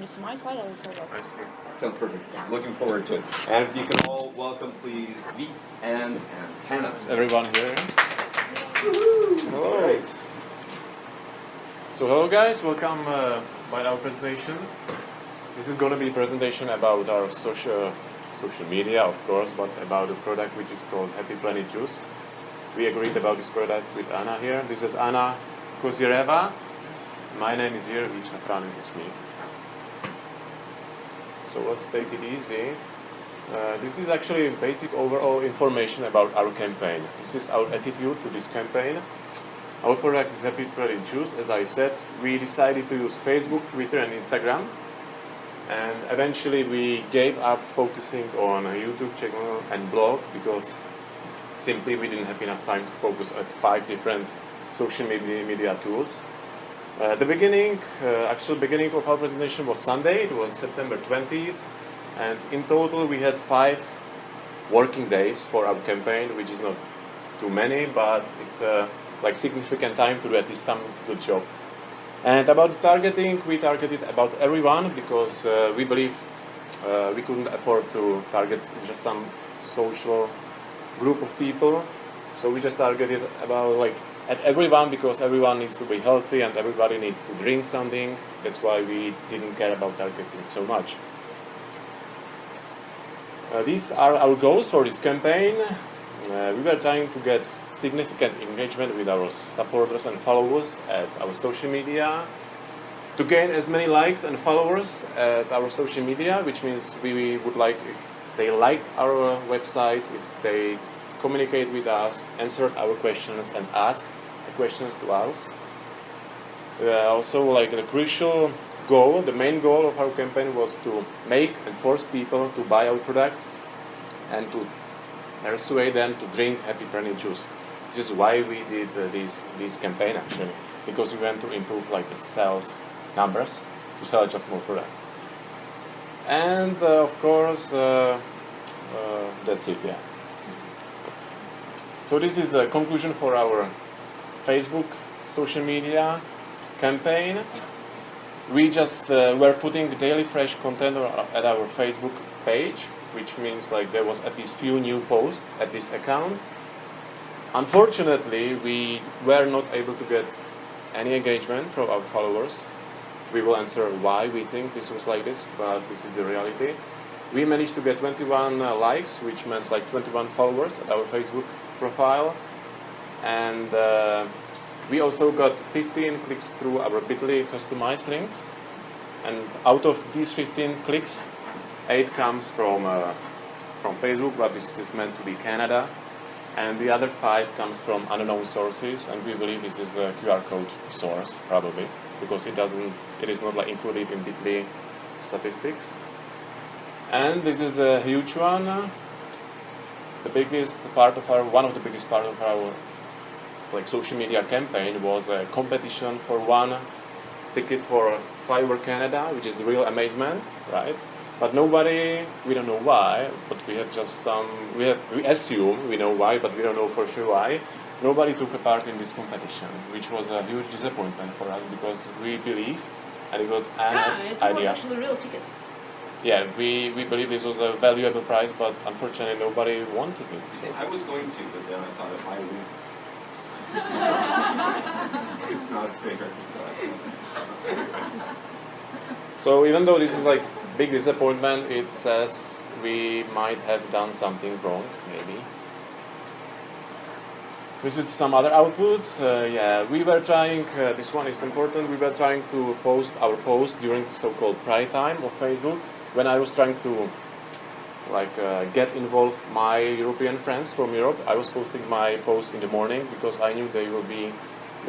you see my slide, I will tell you. I see. Sounds perfect. Looking forward to it. And if you can all welcome, please, Vít and Hannah. Is everyone here? Hello. Great. So hello guys, welcome by our presentation. This is going to be a presentation about our social media, of course, but about a product which is called Happy Planet Juice. We agreed about this product with Anna here. This is Anna Kozireva. My name is here, Vít Šafran, it's me. So let's take it easy. This is actually basic overall information about our campaign. This is our attitude to this campaign. Our product is Happy Planet Juice. As I said, we decided to use Facebook, Twitter and Instagram. And eventually we gave up focusing on a YouTube channel and blog because simply we didn't have enough time to focus on 5 different social media tools. The actual beginning of our presentation was Sunday. It was September 20th. And in total we had 5 working days for our campaign, which is not too many, but it's like significant time to do at least some good job. And about the targeting, we targeted about everyone because we believe we couldn't afford to target just some social group of people. So we just targeted about like at everyone because everyone needs to be healthy and everybody needs to drink something. That's why we didn't care about targeting so much. These are our goals for this campaign. We were trying to get significant engagement with our supporters and followers at our social media, to gain as many likes and followers at our social media, which means we would like if they like our websites, if they communicate with us, answer our questions and ask the questions to us. Also, like the crucial goal, the main goal of our campaign was to make and force people to buy our product and to persuade them to drink Happy Planet Juice. This is why we did this campaign actually, because we want to improve like the sales numbers to sell just more products. And of course, that's it. Yeah. So this is the conclusion for our Facebook social media campaign. We just were putting daily fresh content at our Facebook page, which means like there was at least few new posts at this account. Unfortunately, we were not able to get any engagement from our followers. We will answer why we think this was like this, but this is the reality. We managed to get 21 likes, which means like 21 followers at our Facebook profile. And we also got 15 clicks through our bit.ly customized links. And out of these 15 clicks, 8 comes from Facebook, but this is meant to be Canada. And the other 5 comes from unknown sources, and we believe this is a QR code source, probably, because it is not like included in bit.ly statistics. And this is a huge one. One of the biggest part of our like social media campaign was a competition for one ticket for Firework Canada, which is real amazement, right? But nobody, we don't know why, but we have just we assume we know why, but we don't know for sure why. Nobody took a part in this competition, which was a huge disappointment for us because we believe, and it was Anna's idea. It was actually a real ticket. Yeah, we believe this was a valuable prize, but unfortunately nobody wanted it. See, I was going to, but then I thought if I win, it's not fair. So even though this is like big disappointment, it says we might have done something wrong, maybe. This is some other outputs. Yeah, we were trying, this one is important, we were trying to post our post during the so-called prime time of Facebook. When I was trying to get involved my European friends from Europe, I was posting my posts in the morning because I knew they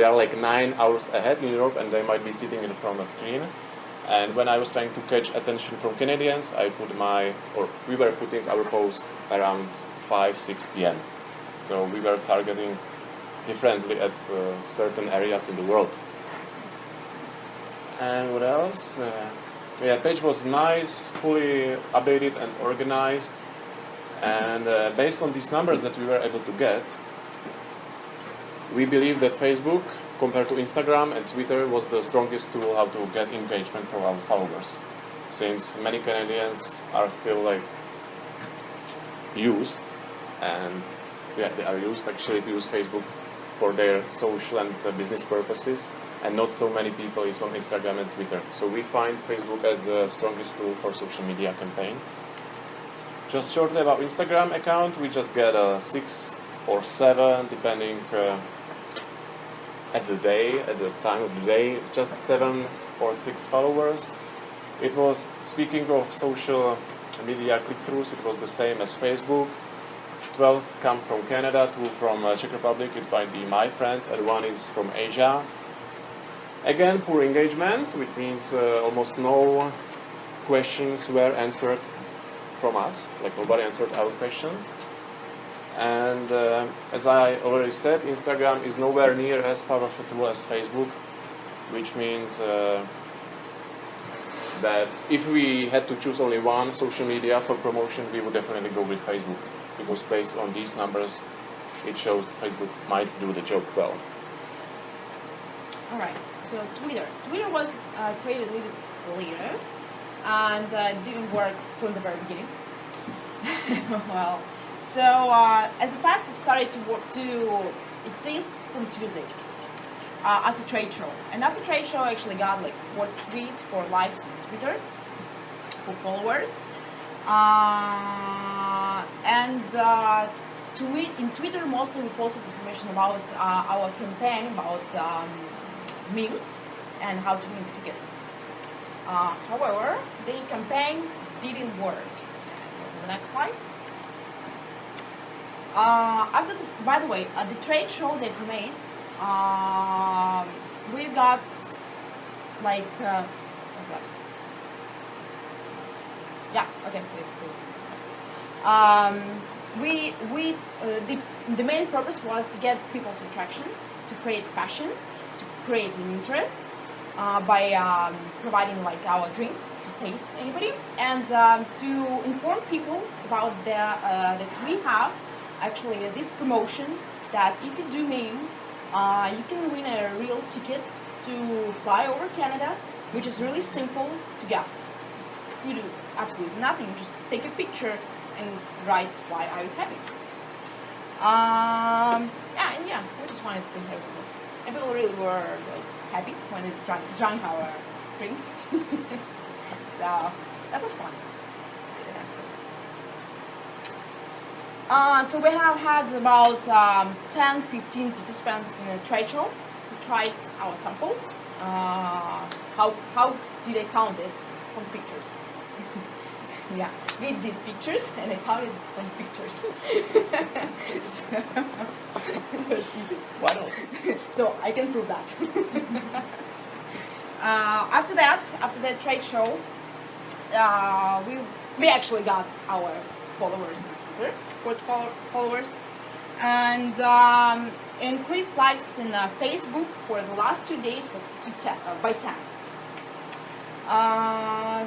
are like 9 hours ahead in Europe and they might be sitting in front of a screen. And when I was trying to catch attention from Canadians, we were putting our post around 5-6 p.m. So we were targeting differently at certain areas in the world. And what else? Yeah, page was nice, fully updated and organized. And based on these numbers that we were able to get, we believe that Facebook, compared to Instagram and Twitter, was the strongest tool how to get engagement from our followers. since many Canadians are still like used, and yeah, they are used actually to use Facebook for their social and business purposes, and not so many people is on Instagram and Twitter. So we find Facebook as the strongest tool for social media campaign. Just shortly about Instagram account, we just get 6 or 7, depending at the time of the day, just 7 or 6 followers. It was, speaking of social media click-throughs, it was the same as Facebook. 12 come from Canada, 2 from Czech Republic, it might be my friends, and 1 is from Asia. Again, poor engagement, which means almost no questions were answered from us, like nobody answered our questions. And as I already said, Instagram is nowhere near as powerful tool as Facebook, which means that if we had to choose only one social media for promotion, we would definitely go with Facebook, because based on these numbers, it shows that Facebook might do the job well. All right. So Twitter. Twitter was created a little bit later, and didn't work from the very beginning. Well, so as a fact, it started to exist from Tuesday after trade show, and after trade show, I actually got like 4 tweets, 4 likes on Twitter, 4 followers, in Twitter mostly we posted information about our campaign about memes and how to win a ticket. However, the campaign didn't work. Go to the next slide. By the way, the trade show that we made, we got like what's that? Yeah. Okay. The main purpose was to get people's attraction, to create passion, to create an interest by providing like our drinks to taste anybody, and to inform people about that we have actually this promotion that if you do meme, you can win a real ticket to fly over Canada, which is really simple to get. You do absolutely nothing, just take a picture and write why are you happy. We just wanted to see how people. And people really were like happy when they drank our drink. So that was fun. So we have had about 10-15 participants in a trade show who tried our samples. How did I count it? On pictures. Yeah, we did pictures and I counted on pictures. So it was easy. Why not? So I can prove that. After that trade show, we actually got our followers on Twitter, 4 followers, and increased likes in Facebook for the last 2 days by 10.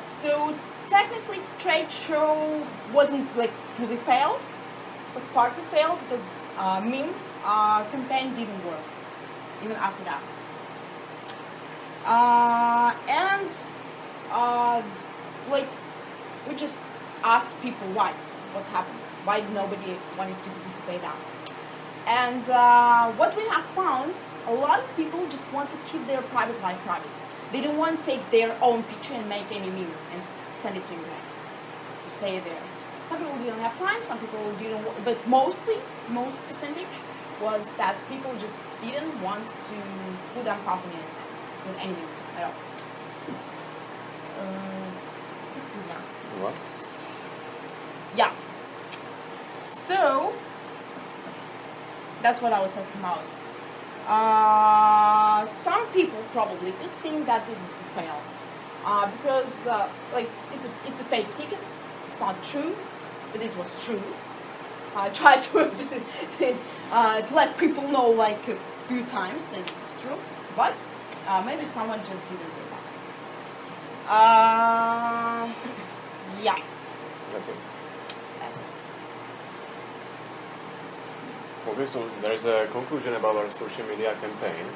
So technically, trade show wasn't like fully failed, but partly failed because meme campaign didn't work even after that. Like we just asked people why, what happened, why nobody wanted to participate that. And what we have found, a lot of people just want to keep their private life private. They don't want to take their own picture and make any meme and send it to internet to stay there. Some people didn't have time, some people didn't, but most percentage was that people just didn't want to put themselves in the internet with any meme at all. What? Yeah. So that's what I was talking about. Some people probably could think that it is a fail because like it's a fake ticket. It's not true, but it was true. I tried to let people know like a few times that it was true, but maybe someone just didn't do that. Yeah. That's it. That's it. Okay, so there's a conclusion about our social media campaign.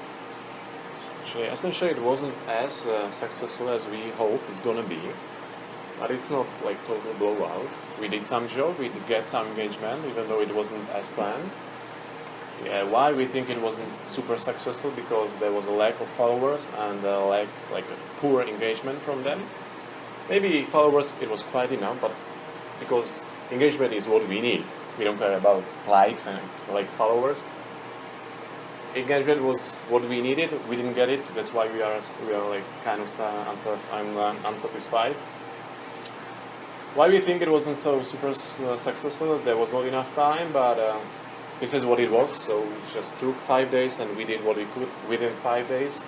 Essentially, it wasn't as successful as we hope it's gonna be. but it's not like total blowout. We did some job, we did get some engagement, even though it wasn't as planned. Yeah, why we think it wasn't super successful? Because there was a lack of followers and a lack, like a poor engagement from them. Maybe followers it was quite enough, but because engagement is what we need. We don't care about likes and like followers. Engagement was what we needed. We didn't get it. That's why we are like kind of unsatisfied. Why we think it wasn't so super successful? There was not enough time, but this is what it was. So we just took 5 days and we did what we could within 5 days.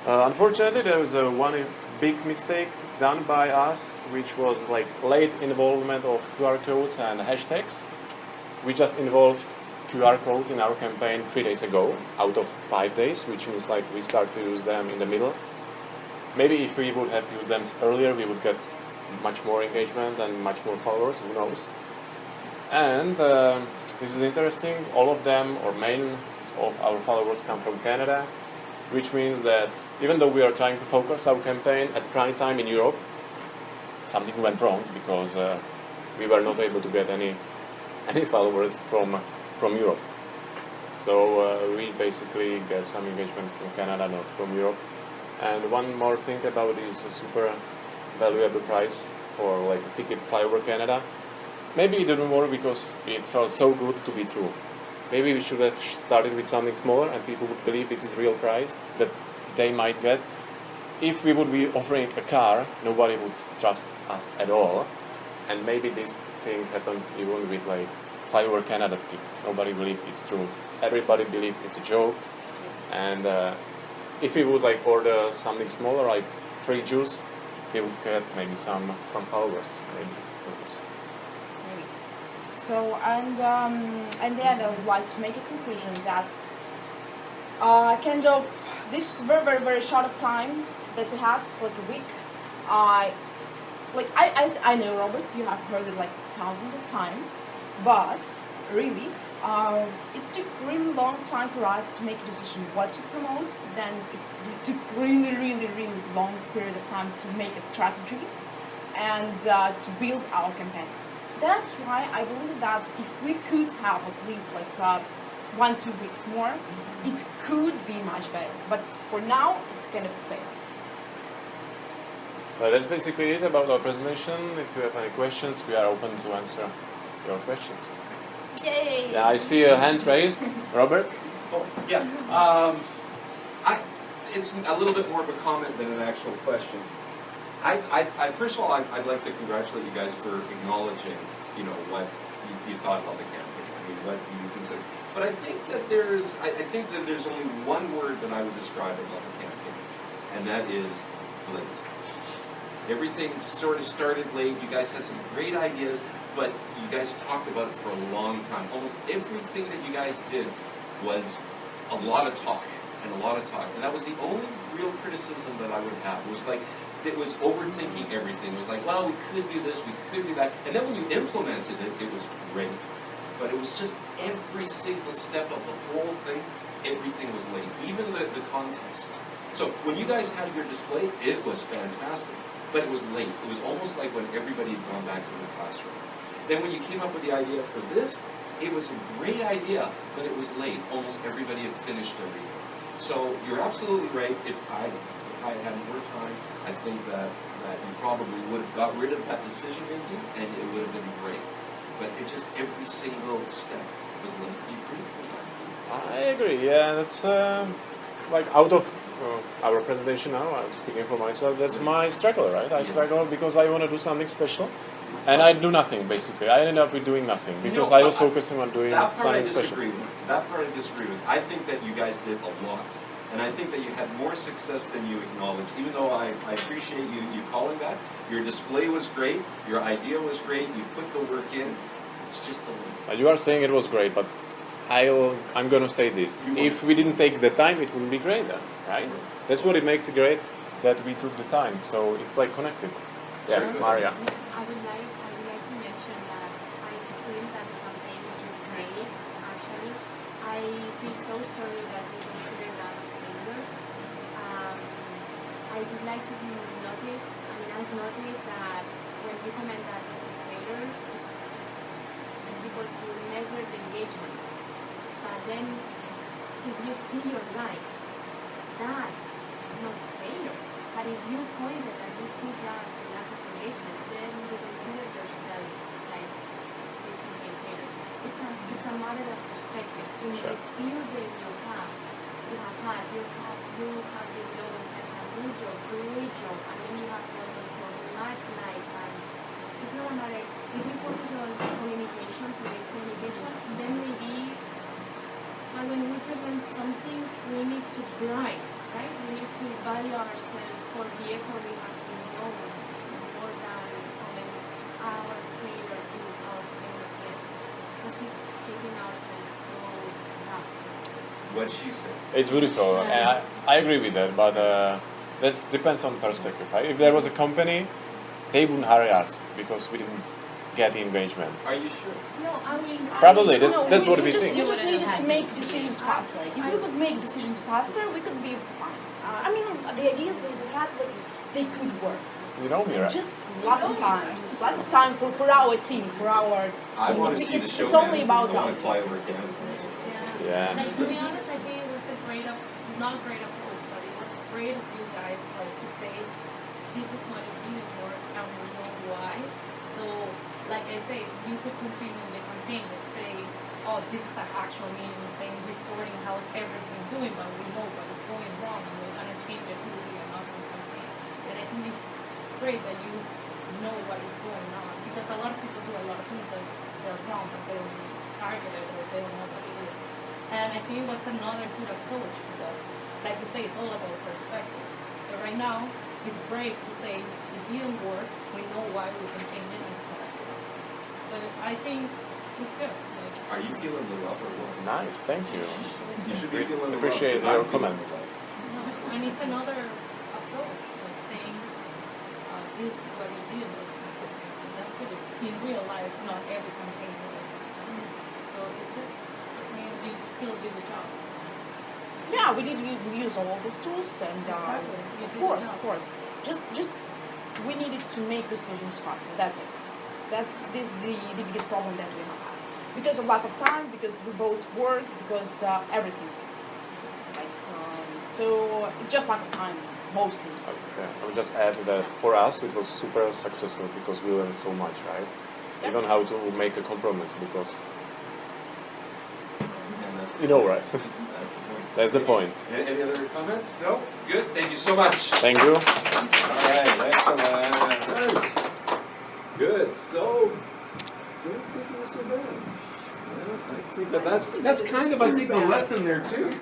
Unfortunately, there was one big mistake done by us, which was like late involvement of QR codes and hashtags. We just involved QR codes in our campaign 3 days ago out of 5 days, which means like we start to use them in the middle. Maybe if we would have used them earlier, we would get much more engagement and much more followers, who knows. And this is interesting, all of them or main of our followers come from Canada, which means that even though we are trying to focus our campaign at prime time in Europe, something went wrong because we were not able to get any followers from Europe. So we basically get some engagement from Canada, not from Europe. And one more thing about this super valuable price for like a ticket fly over Canada. Maybe it didn't work because it felt so good to be true. Maybe we should have started with something smaller and people would believe this is real price that they might get. If we would be offering a car, nobody would trust us at all. And maybe this thing happened even with like fly over Canada ticket. Nobody believed it's true. Everybody believed it's a joke. And if we would like order something smaller, like free juice, we would get maybe some followers. Maybe. So, and then I would like to make a conclusion that kind of this very short of time that we had, like a week, I know, Robert, you have heard it like thousands of times, but really, it took really long time for us to make a decision what to promote. Then it took really long period of time to make a strategy and to build our campaign. That's why I believe that if we could have at least like 1-2 weeks more, it could be much better. But for now, it's kind of a fail. That's basically it about our presentation. If you have any questions, we are open to answer your questions. Yay! Yeah, I see a hand raised. Robert? Oh, yeah. It's a little bit more of a comment than an actual question. First of all, I'd like to congratulate you guys for acknowledging, what you thought about the campaign. I mean, what you consider. But I think that there's only one word that I would describe about the campaign, and that is late. Everything sort of started late. You guys had some great ideas, but you guys talked about it for a long time. Almost everything that you guys did was a lot of talk. And that was the only real criticism that I would have. It was overthinking everything. It was like, well, we could do this, we could do that. And then when you implemented it, it was great. But it was just every single step of the whole thing, everything was late. Even the contest. So when you guys had your display, it was fantastic. But it was late. It was almost like when everybody had gone back to the classroom. Then when you came up with the idea for this, it was a great idea, but it was late. Almost everybody had finished everything. So you're absolutely right. If I had more time, I think that you probably would have got rid of that decision making, and it would have been great. But it just every single step was late. Do you agree? I agree. Yeah, that's like out of our presentation now. I'm speaking for myself. That's my struggle, right? I struggle because I want to do something special, and I do nothing basically. I ended up with doing nothing because I was focusing on doing something special. That part I disagree with. I think that you guys did a lot. And I think that you had more success than you acknowledge. Even though I appreciate you calling that. Your display was great. Your idea was great. You put the work in. It's just the way. You are saying it was great, but I'm going to say this. If we didn't take the time, it wouldn't be great then, right? That's what it makes it great, that we took the time. So it's like connected. Yeah, Maria. I would like to mention that I think that the campaign is great, actually. I feel so sorry that we consider that a failure. I would like to notice, I've noticed that when you comment that as a failure, it's because you measure the engagement. But then, if you see your likes, that's not failure. But if you pointed and you see just the lack of engagement, then you consider yourselves like this campaign failure. It's a matter of perspective. In Sure. these few days you have been doing such a good job, great job, and then you have gotten so much likes, and it's not a matter. If we focus on communication, today's communication, then maybe. And when we present something, we need to grind, right? We need to value ourselves for the effort we have been doing, more than comment our failure is our failure, yes. Because it's taking ourselves so rough. What she said. It's beautiful, and I agree with that, but that depends on perspective, right? If there was a company, they wouldn't hire us because we didn't get the engagement. Are you sure? No, I mean, Probably, that's what we think. We just You needed wouldn't to have make had decisions decisions. faster. If we could make decisions faster, we could be fine. I mean, the ideas that we had, like, they could work. You know me, right? Just lack of time. Just lack of time for our team, for our. I want to it's, see the it's, show. it's only man. about I want time. to fly over Canada. Yeah. Like, to be honest, I think it was a not great approach, but it was great of you guys, like, to say, this is what it didn't work, and we know why. So, like I say, you could continue the campaign, let's say, oh, this is an actual meeting, saying, reporting how's everything doing, but we know what is going wrong, and we're gonna change it. It will be an awesome campaign. And I think it's great that you know what is going on, because a lot of people do a lot of things that they're wrong, but they don't target it, or they don't know what it is. And I think it was another good approach, because, like you say, it's all about perspective. So right now, it's brave to say it didn't work. We know why we can change it, and it's gonna do us. So I think it's good. Like, Are you feeling the love or what? Nice, thank you. You should be feeling the love. Appreciate 'cause I'm your feeling comment. the love. and it's another approach, like saying this is what we did with the campaigns, and that's good. It's in real life, not every campaign works. So it's good. And you still do the job. Yeah, we use all of these tools, and Exactly. You of did course, the of job. course. Just we needed to make decisions faster. That's it. This the biggest problem that we have had because of lack of time, because we both work, because everything. Like so, it's just lack of time mostly. Okay. I would just add that for us it was super successful because we learned so much, right? Yep. Even how to make a compromise because And that's the you know, point. right? That's the point. That's the point. Any other comments? No? Good. Thank you so much. Thank you. All right. Excellent. Good. So, I don't think it was so bad. Yeah, I think that's kind of, I think, the lesson there, too.